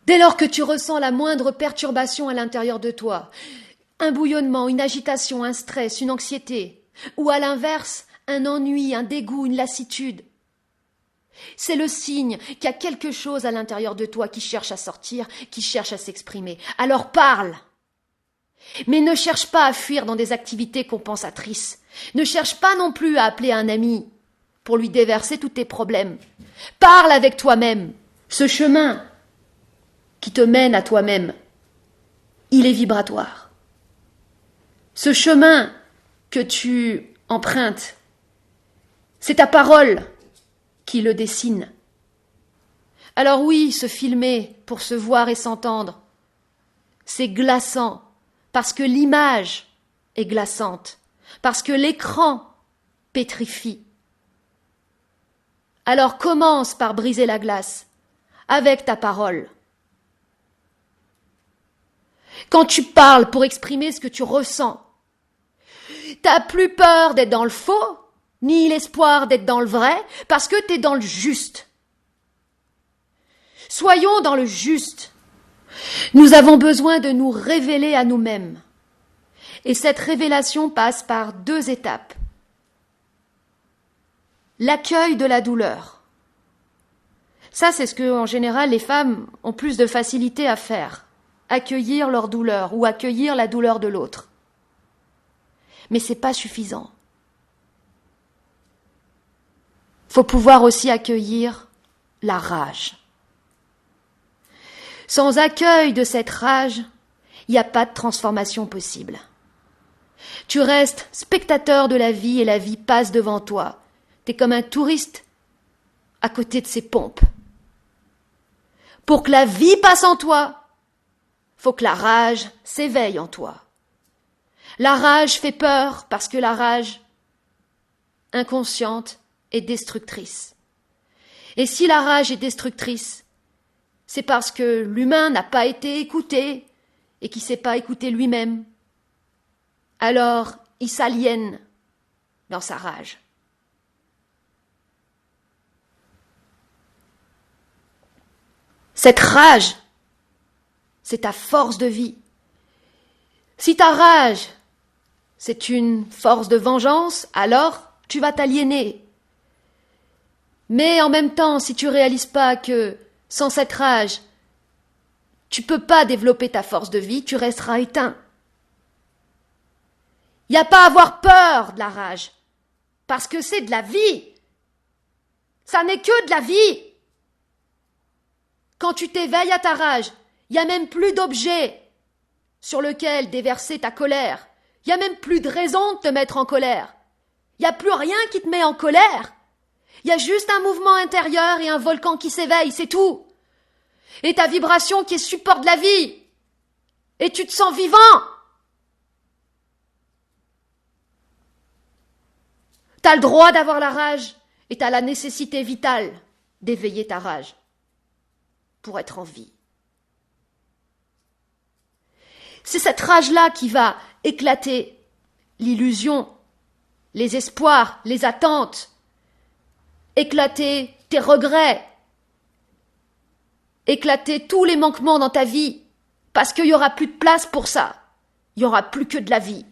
Dès lors que tu ressens la moindre perturbation à l'intérieur de toi, un bouillonnement, une agitation, un stress, une anxiété, ou à l'inverse, un ennui, un dégoût, une lassitude, c'est le signe qu'il y a quelque chose à l'intérieur de toi qui cherche à sortir, qui cherche à s'exprimer. Alors parle! Mais ne cherche pas à fuir dans des activités compensatrices. Ne cherche pas non plus à appeler un ami pour lui déverser tous tes problèmes. Parle avec toi-même. Ce chemin qui te mène à toi-même, il est vibratoire. Ce chemin que tu empruntes, c'est ta parole qui le dessine. Alors oui, se filmer pour se voir et s'entendre, c'est glaçant, parce que l'image est glaçante, parce que l'écran pétrifie. Alors commence par briser la glace, avec ta parole. Quand tu parles pour exprimer ce que tu ressens, t'as plus peur d'être dans le faux, ni l'espoir d'être dans le vrai, parce que t'es dans le juste. Soyons dans le juste. Nous avons besoin de nous révéler à nous-mêmes. Et cette révélation passe par 2 étapes. L'accueil de la douleur. Ça, c'est ce que, en général, les femmes ont plus de facilité à faire. Accueillir leur douleur ou accueillir la douleur de l'autre. Mais c'est pas suffisant. Faut pouvoir aussi accueillir la rage. Sans accueil de cette rage, il n'y a pas de transformation possible. Tu restes spectateur de la vie et la vie passe devant toi. T'es comme un touriste à côté de ses pompes. Pour que la vie passe en toi, faut que la rage s'éveille en toi. La rage fait peur parce que la rage inconsciente est destructrice. Et si la rage est destructrice, c'est parce que l'humain n'a pas été écouté et qu'il ne s'est pas écouté lui-même. Alors, il s'aliène dans sa rage. Cette rage, c'est ta force de vie. Si ta rage, c'est une force de vengeance, alors tu vas t'aliéner. Mais en même temps, si tu réalises pas que sans cette rage, tu peux pas développer ta force de vie, tu resteras éteint. Il n'y a pas à avoir peur de la rage, parce que c'est de la vie. Ça n'est que de la vie. Quand tu t'éveilles à ta rage, il n'y a même plus d'objet sur lequel déverser ta colère. Il n'y a même plus de raison de te mettre en colère. Il n'y a plus rien qui te met en colère. Il y a juste un mouvement intérieur et un volcan qui s'éveille, c'est tout. Et ta vibration qui est support de la vie. Et tu te sens vivant. T'as le droit d'avoir la rage et t'as la nécessité vitale d'éveiller ta rage pour être en vie. C'est cette rage-là qui va éclater l'illusion, les espoirs, les attentes, éclater tes regrets, éclater tous les manquements dans ta vie, parce qu'il n'y aura plus de place pour ça. Il n'y aura plus que de la vie.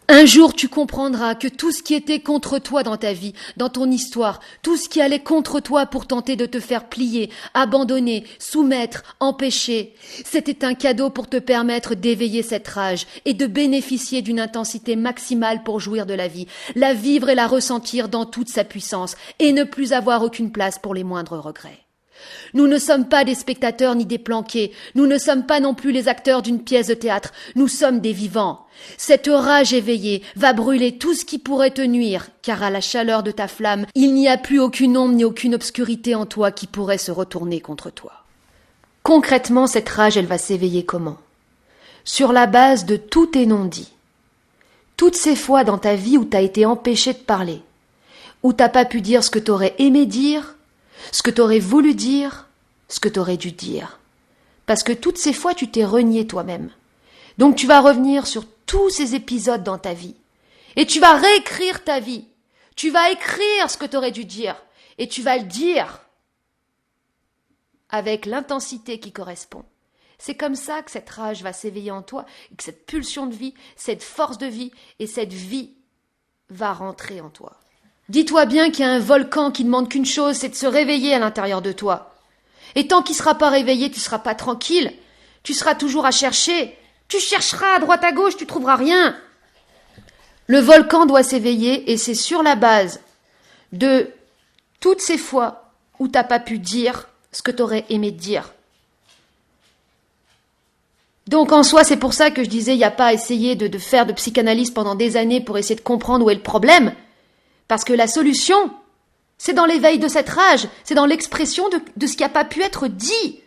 Un jour, tu comprendras que tout ce qui était contre toi dans ta vie, dans ton histoire, tout ce qui allait contre toi pour tenter de te faire plier, abandonner, soumettre, empêcher, c'était un cadeau pour te permettre d'éveiller cette rage et de bénéficier d'une intensité maximale pour jouir de la vivre et la ressentir dans toute sa puissance et ne plus avoir aucune place pour les moindres regrets. Nous ne sommes pas des spectateurs ni des planqués, nous ne sommes pas non plus les acteurs d'une pièce de théâtre, nous sommes des vivants. Cette rage éveillée va brûler tout ce qui pourrait te nuire, car à la chaleur de ta flamme, il n'y a plus aucune ombre ni aucune obscurité en toi qui pourrait se retourner contre toi. Concrètement, cette rage, elle va s'éveiller comment ? Sur la base de tous tes non-dits. Toutes ces fois dans ta vie où t'as été empêché de parler, où t'as pas pu dire ce que t'aurais aimé dire, ce que t'aurais voulu dire, ce que t'aurais dû dire. Parce que toutes ces fois, tu t'es renié toi-même. Donc tu vas revenir sur tous ces épisodes dans ta vie. Et tu vas réécrire ta vie. Tu vas écrire ce que t'aurais dû dire. Et tu vas le dire avec l'intensité qui correspond. C'est comme ça que cette rage va s'éveiller en toi, et que cette pulsion de vie, cette force de vie et cette vie va rentrer en toi. Dis-toi bien qu'il y a un volcan qui ne demande qu'une chose, c'est de se réveiller à l'intérieur de toi. Et tant qu'il ne sera pas réveillé, tu ne seras pas tranquille. Tu seras toujours à chercher. Tu chercheras à droite à gauche, tu ne trouveras rien. Le volcan doit s'éveiller et c'est sur la base de toutes ces fois où tu n'as pas pu dire ce que tu aurais aimé dire. Donc en soi, c'est pour ça que je disais, il n'y a pas à essayer de faire de psychanalyse pendant des années pour essayer de comprendre où est le problème. Parce que la solution, c'est dans l'éveil de cette rage, c'est dans l'expression de ce qui n'a pas pu être dit,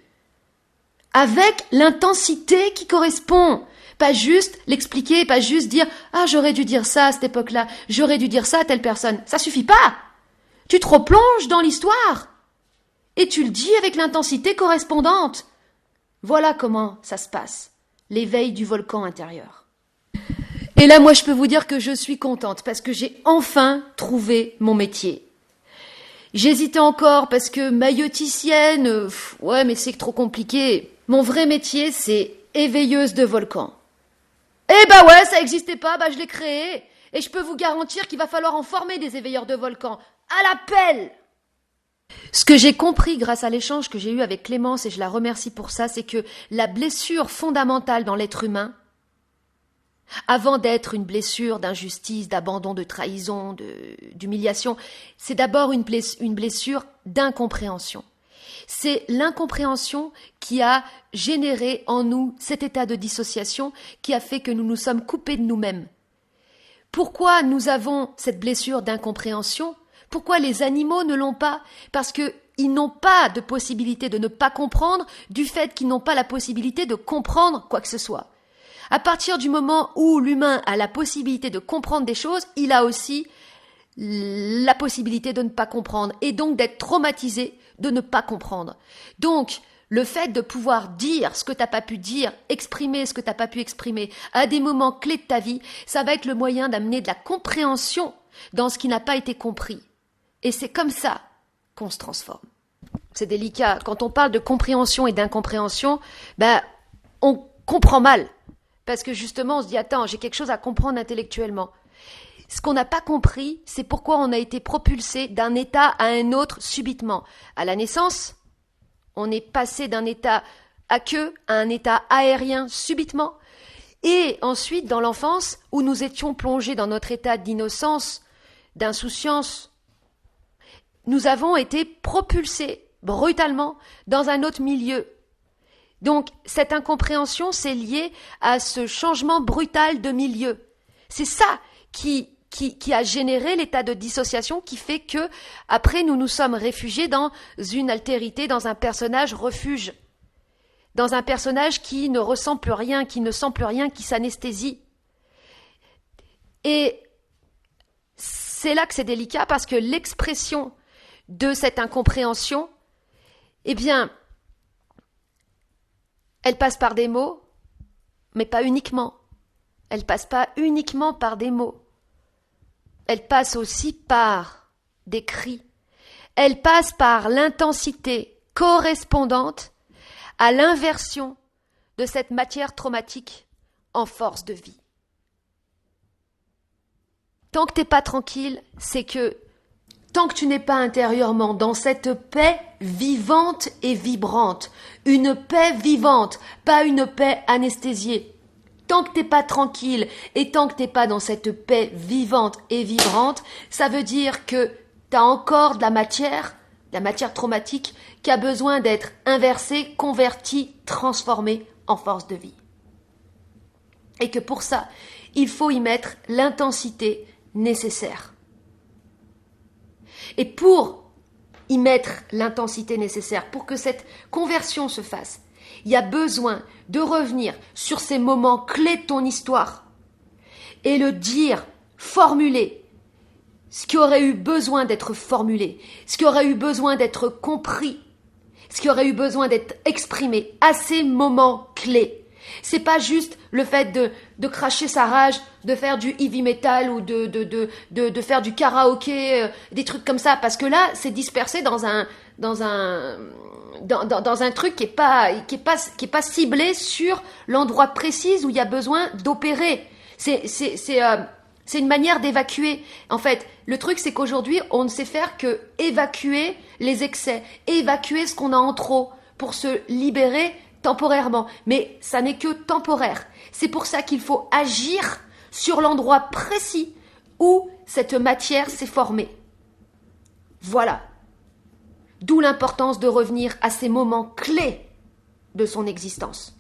avec l'intensité qui correspond. Pas juste l'expliquer, pas juste dire « Ah, j'aurais dû dire ça à cette époque-là, j'aurais dû dire ça à telle personne ». Ça suffit pas. Tu te replonges dans l'histoire et tu le dis avec l'intensité correspondante. Voilà comment ça se passe, l'éveil du volcan intérieur. Et là, moi, je peux vous dire que je suis contente parce que j'ai enfin trouvé mon métier. J'hésitais encore parce que mailloticienne, ouais, mais c'est trop compliqué. Mon vrai métier, c'est éveilleuse de volcan. Eh bah ouais, ça n'existait pas, bah je l'ai créé. Et je peux vous garantir qu'il va falloir en former des éveilleurs de volcan. À l'appel! Ce que j'ai compris grâce à l'échange que j'ai eu avec Clémence, et je la remercie pour ça, c'est que la blessure fondamentale dans l'être humain, avant d'être une blessure d'injustice, d'abandon, de trahison, d'humiliation, c'est d'abord une blessure d'incompréhension. C'est l'incompréhension qui a généré en nous cet état de dissociation qui a fait que nous nous sommes coupés de nous-mêmes. Pourquoi nous avons cette blessure d'incompréhension ? Pourquoi les animaux ne l'ont pas ? Parce qu'ils n'ont pas de possibilité de ne pas comprendre du fait qu'ils n'ont pas la possibilité de comprendre quoi que ce soit. À partir du moment où l'humain a la possibilité de comprendre des choses, il a aussi la possibilité de ne pas comprendre et donc d'être traumatisé de ne pas comprendre. Donc, le fait de pouvoir dire ce que tu n'as pas pu dire, exprimer ce que tu n'as pas pu exprimer à des moments clés de ta vie, ça va être le moyen d'amener de la compréhension dans ce qui n'a pas été compris. Et c'est comme ça qu'on se transforme. C'est délicat. Quand on parle de compréhension et d'incompréhension, on comprend mal. Parce que justement, on se dit, attends, j'ai quelque chose à comprendre intellectuellement. Ce qu'on n'a pas compris, c'est pourquoi on a été propulsé d'un état à un autre subitement. À la naissance, on est passé d'un état aqueux à un état aérien subitement. Et ensuite, dans l'enfance, où nous étions plongés dans notre état d'innocence, d'insouciance, nous avons été propulsés brutalement dans un autre milieu. Donc, cette incompréhension, c'est lié à ce changement brutal de milieu. C'est ça qui a généré l'état de dissociation qui fait que, après, nous nous sommes réfugiés dans une altérité, dans un personnage refuge, dans un personnage qui ne ressent plus rien, qui ne sent plus rien, qui s'anesthésie. Et c'est là que c'est délicat parce que l'expression de cette incompréhension, eh bien, elle passe par des mots, mais pas uniquement. Elle passe pas uniquement par des mots. Elle passe aussi par des cris. Elle passe par l'intensité correspondante à l'inversion de cette matière traumatique en force de vie. Tant que t'es pas tranquille, c'est que tant que tu n'es pas intérieurement dans cette paix vivante et vibrante, une paix vivante, pas une paix anesthésiée. Tant que t'es pas tranquille et tant que t'es pas dans cette paix vivante et vibrante, ça veut dire que t'as encore de la matière traumatique qui a besoin d'être inversée, convertie, transformée en force de vie. Et que pour ça, il faut y mettre l'intensité nécessaire. Et pour y mettre l'intensité nécessaire, pour que cette conversion se fasse, il y a besoin de revenir sur ces moments clés de ton histoire et le dire, formuler ce qui aurait eu besoin d'être formulé, ce qui aurait eu besoin d'être compris, ce qui aurait eu besoin d'être exprimé à ces moments clés. C'est pas juste le fait de cracher sa rage, de faire du heavy metal ou de faire du karaoké, des trucs comme ça, parce que là, c'est dispersé dans un dans un truc qui est pas ciblé sur l'endroit précis où il y a besoin d'opérer. C'est une manière d'évacuer. En fait, le truc, c'est qu'aujourd'hui, on ne sait faire que évacuer les excès, évacuer ce qu'on a en trop pour se libérer temporairement. Mais ça n'est que temporaire. C'est pour ça qu'il faut agir sur l'endroit précis où cette matière s'est formée. Voilà. D'où l'importance de revenir à ces moments clés de son existence.